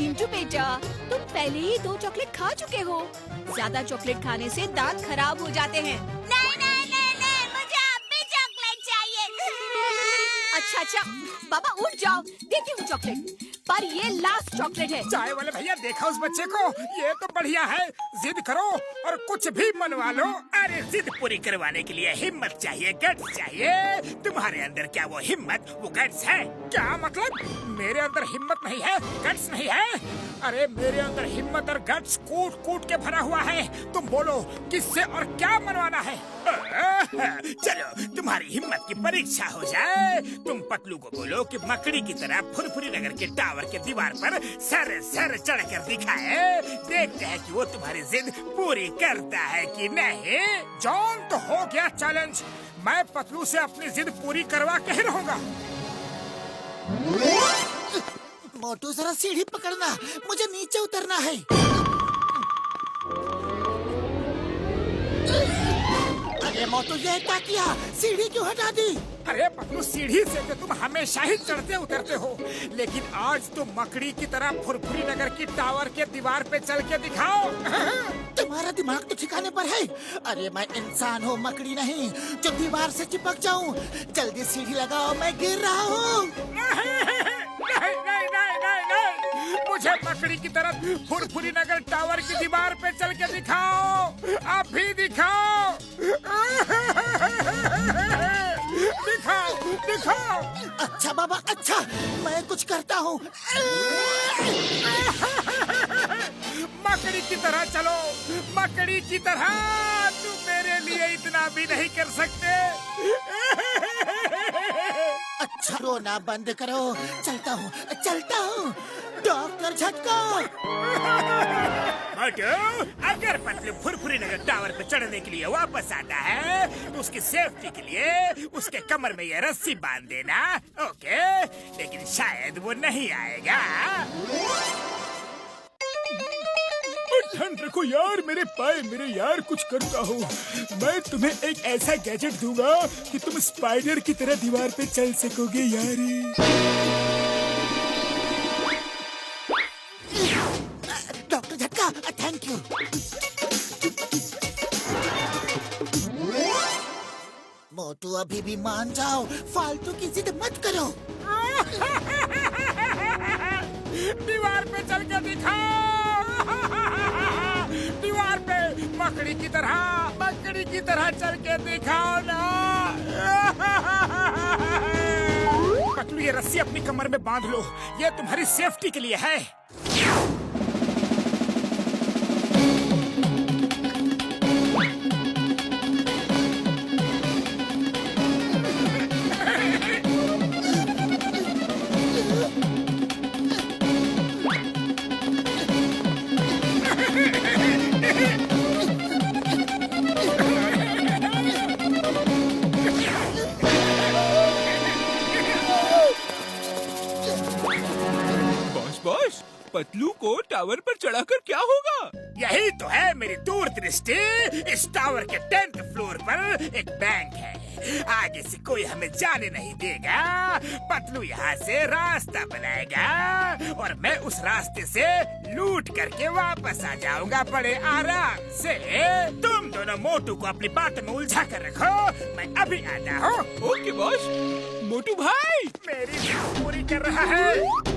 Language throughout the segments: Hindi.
चिंटू बेटा, तुम पहले ही 2 चॉकलेट खा चुके हो। ज्यादा चॉकलेट खाने से दांत खराब हो जाते हैं। नहीं, मुझे अब भी चॉकलेट चाहिए। अच्छा, बाबा उठ जाओ, देती हूँ चॉकलेट, पर ये लास्ट चॉकलेट है। चाय वाले भैया, देखा उस बच्चे को? ये तो बढ़िया है, जिद करो और कुछ भी मनवा लो। अरे जिद पूरी करवाने के लिए हिम्मत चाहिए, गट्स चाहिए। तुम्हारे अंदर क्या वो हिम्मत, वो गट्स है? क्या मतलब? मेरे अंदर हिम्मत नहीं है, गट्स नहीं है? अरे मेरे अंदर हिम्मत और गट्स कूट कूट के भरा हुआ है। तुम बोलो किससे और क्या मनवाना है? चलो तुम्हारी हिम्मत की परीक्षा हो जाए। तुम पतलू को बोलो कि मकड़ी की तरह फुरफुरी नगर के टावर के दीवार पर सर चढ़कर दिखाए। देखते हैं कि वो तुम्हारी जिद पूरी करता है कि नहीं। जॉन, तो हो गया चैलेंज। मैं पतलू से अपनी जिद पूरी करवा के ही रहूंगा। मोटू जरा सीढ़ी पकड़ना, मुझे नीचे उतरना है। अरे मोटू, ये क्या किया? सीढ़ी क्यों हटा दी? अरे पतलू, सीढ़ी से तो तुम हमेशा ही चढ़ते उतरते हो, लेकिन आज तो मकड़ी की तरह फुरफुरी नगर की टावर के दीवार पे चल के दिखाओ। तुम्हारा दिमाग तो ठिकाने पर है। अरे मैं इंसान हूँ, मकड़ी नहीं, जो दीवार से चिपक जाऊँ। जल्दी सीढ़ी लगाओ, मैं गिर रहा हूँ। नहीं, मुझे मकड़ी की तरह फुरफुरी नगर टावर की दीवार पे चल के दिखाओ। अभी दिखाओ। दिखाओ। अच्छा बाबा, अच्छा, मैं कुछ करता हूँ। मकड़ी की तरह चलो, मकड़ी की तरह। तुम मेरे लिए इतना भी नहीं कर सकते। अच्छा, रोना बंद करो। चलता हूँ। डॉक्टर झटका। मोटू, अगर पतलू फुरफुरी नगर टावर पे चढ़ने के लिए वापस आता है तो उसकी सेफ्टी के लिए उसके कमर में ये रस्सी बांध देना, ओके? लेकिन शायद वो नहीं आएगा। ठंड रखो यार, मेरे पाए मेरे यार, कुछ करता हूँ। मैं तुम्हें एक ऐसा गैजेट दूंगा कि तुम स्पाइडर की तरह दीवार पे चल सकोगे यारी। डॉक्टर झटका, थैंक यू। मोटू, अभी भी मान जाओ, फालतू की जिद मत करो। दीवार पे चल के दिखाओ। दीवार पे मकड़ी की तरह चल के दिखाओ ना। पतलू, ये रस्सी अपनी कमर में बांध लो, ये तुम्हारी सेफ्टी के लिए है। बॉस, पतलू को टावर पर चढ़ाकर क्या होगा? यही तो है मेरी दूरदृष्टि। इस टावर के 10th फ्लोर पर एक बैंक है। आगे से कोई हमें जाने नहीं देगा। पतलू यहाँ से रास्ता बनाएगा और मैं उस रास्ते से लूट करके वापस आ जाऊंगा बड़े आराम से। तुम दोनों मोटू को अपनी बातों में उलझा कर रखो, मैं अभी आता हूँ। Okay boss. मोटू भाई, मेरी जिद पूरी कर रहा है।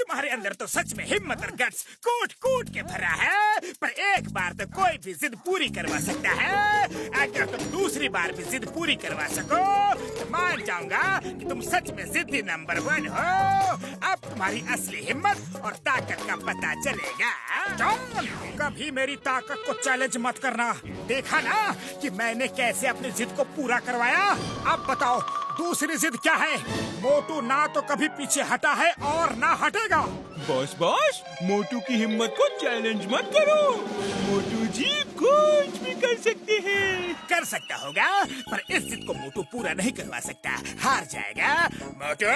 तुम्हारे अंदर तो सच में हिम्मत और गट्स कूट कूट के भरा है, पर एक बार तो कोई भी जिद पूरी करवा सकता है। अगर तुम दूसरी बार भी जिद पूरी करवा सको तो मान जाऊंगा कि तुम सच में जिद्दी नंबर 1 हो। अब तुम्हारी असली हिम्मत और ताकत का पता चलेगा। जॉन, कभी मेरी ताकत को चैलेंज मत करना। देखा ना कि मैंने कैसे अपनी जिद को पूरा करवाया। अब बताओ दूसरी जिद क्या है? मोटू ना तो कभी पीछे हटा है और ना हटेगा। बॉस मोटू की हिम्मत को चैलेंज मत करो। मोटू जी कुछ भी कर सकते हैं। कर सकता होगा, पर इस जिद को मोटू पूरा नहीं करवा सकता, हार जाएगा। मोटू,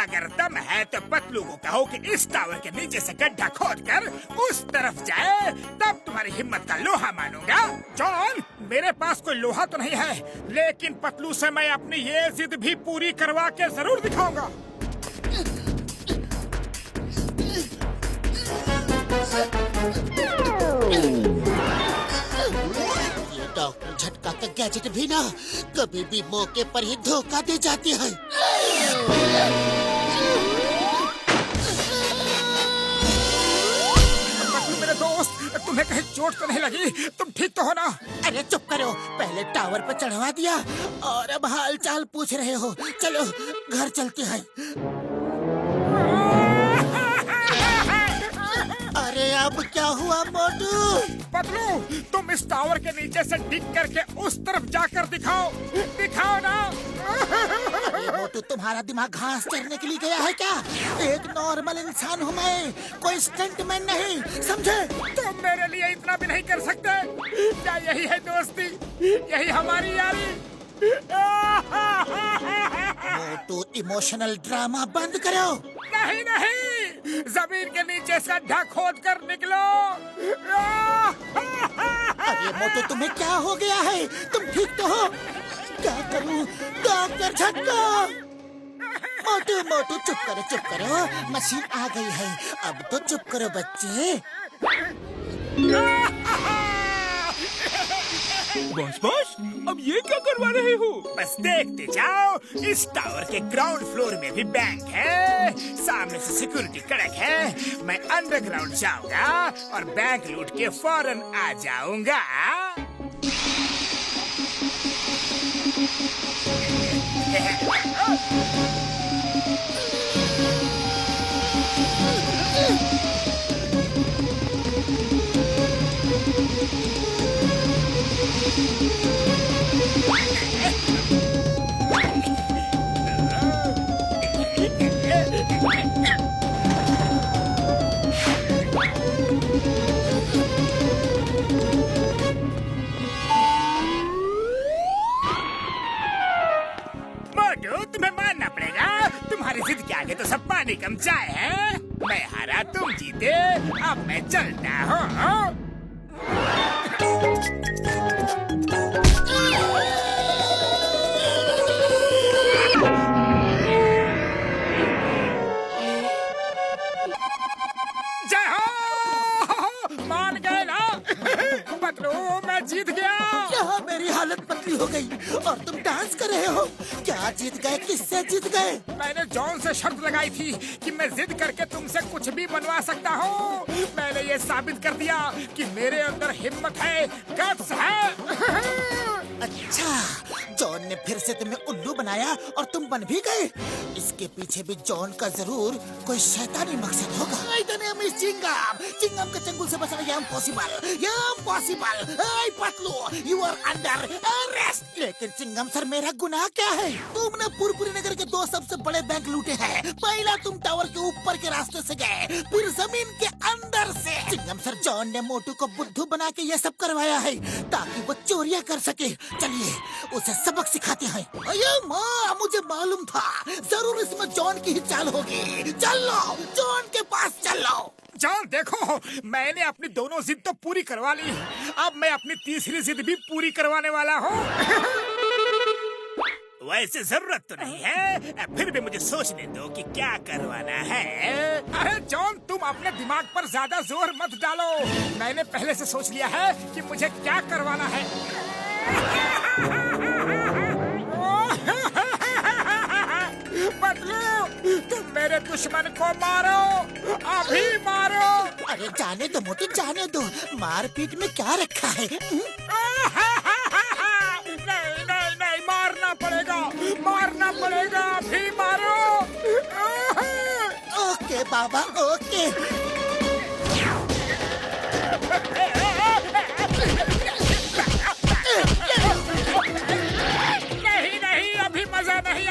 अगर दम है तो पतलू को कहो कि इस टावर के नीचे से गड्ढा खोदकर उस तरफ जाए, तब तुम्हारी हिम्मत का लोहा मानूंगा। जॉन, मेरे पास कोई लोहा तो नहीं है, लेकिन पतलू से मैं अपनी ये जिद भी पूरी करवा के जरूर दिखाऊंगा। ये डॉक्टर झटका का गैजेट भी ना कभी भी मौके पर ही धोखा दे जाती है। पतलू मेरे दोस्त, तुम्हें कहीं चोट तो नहीं लगी? तुम ठीक तो हो ना? अरे चुप करो, पहले टावर पर चढ़वा दिया और अब हाल चाल पूछ रहे हो। चलो घर चलते हैं। अरे अब क्या हुआ मोटू? पतलू, तुम इस टावर के नीचे से डिग करके उस तरफ जाकर दिखाओ ना। अरे मोटू, तुम्हारा दिमाग घास चरने के लिए गया है क्या? एक नॉर्मल इंसान हूँ मैं, कोई स्टंटमैन नहीं, समझे? तुम मेरे लिए इतना भी नहीं कर सकते? क्या यही है दोस्ती? यही हमारी यारी? मोटू, इमोशनल ड्रामा बंद करो। नहीं, जमीन के नीचे से गड्ढा खोद कर निकलो। अरे मोटू, तुम्हें क्या हो गया है? तुम ठीक तो हो? क्या करूं? डॉक्टर झटका। मोटू चुप करो, मशीन आ गई है। अब तो चुप करो बच्चे। बॉस अब ये क्या करवा रहे हो? बस देखते जाओ, इस टावर के ग्राउंड फ्लोर में भी बैंक है, सामने से सिक्योरिटी कड़क है। मैं अंडरग्राउंड जाऊंगा और बैंक लूट के फौरन आ जाऊंगा। तुम्हें मानना पड़ेगा, तुम्हारी जिद के आगे तो सब पानी कम चाय है। मैं हारा, तुम जीते, अब मैं चलता हूँ। जय हो, मान गए ना? पतलू, मैं जीत गया। यहाँ मेरी हालत पतली हो गई और तुम डांस कर रहे हो। क्या जीत गए? किससे जीत गए? मैंने जॉन से शर्त लगाई थी कि मैं जिद करके तुमसे कुछ भी बनवा सकता हूँ। मैंने ये साबित कर दिया कि मेरे अंदर हिम्मत है, गट्स है। अच्छा, जॉन ने फिर से तुम्हें उल्लू बनाया और तुम बन भी गए। इसके पीछे भी जॉन का जरूर कोई शैतानी मकसद होगा। चिंगम के चंगुल से बचना ये impossible. Patlu, you are under arrest. लेकिन चिंगम सर, मेरा गुनाह क्या है? तुमने पुरपुरी नगर के 2 सबसे बड़े बैंक लूटे हैं। पहला तुम टावर के ऊपर के रास्ते से गए, फिर जमीन के अंदर से। चिंगम सर, जॉन ने मोटू को बुद्धू बना के ये सब करवाया है ताकि वो चोरियां कर सके। चलिए उसे सबक सिखाते हैं। अये माँ, मुझे मालूम था जरूर इसमें जॉन की ही चाल होगी। चलो जॉन के पास चलो। जॉन देखो, मैंने अपनी दोनों जिद तो पूरी करवा ली, अब मैं अपनी तीसरी जिद भी पूरी करवाने वाला हूँ। वैसे जरूरत तो नहीं है, फिर भी मुझे सोचने दो कि क्या करवाना है। अरे जॉन, तुम अपने दिमाग पर ज्यादा जोर मत डालो। मैंने पहले से सोच लिया है कि मुझे क्या करवाना है। पतलू, तुम मेरे दुश्मन को मारो, अभी मारो। अरे जाने दो मोटू, जाने दो। मारपीट में क्या रखा है? नहीं, मारना पड़ेगा, अभी मारो। ओके बाबा, ओके। नहीं, अभी मजा नहीं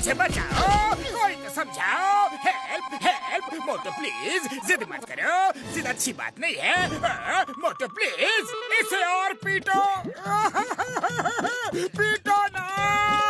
मुझे बचाओ, कोई तो समझाओ। हेल्प हेल्प, मोटू प्लीज जिद मत करो, जिद अच्छी बात नहीं है। मोटू प्लीज इसे और पीटो। पीटो ना।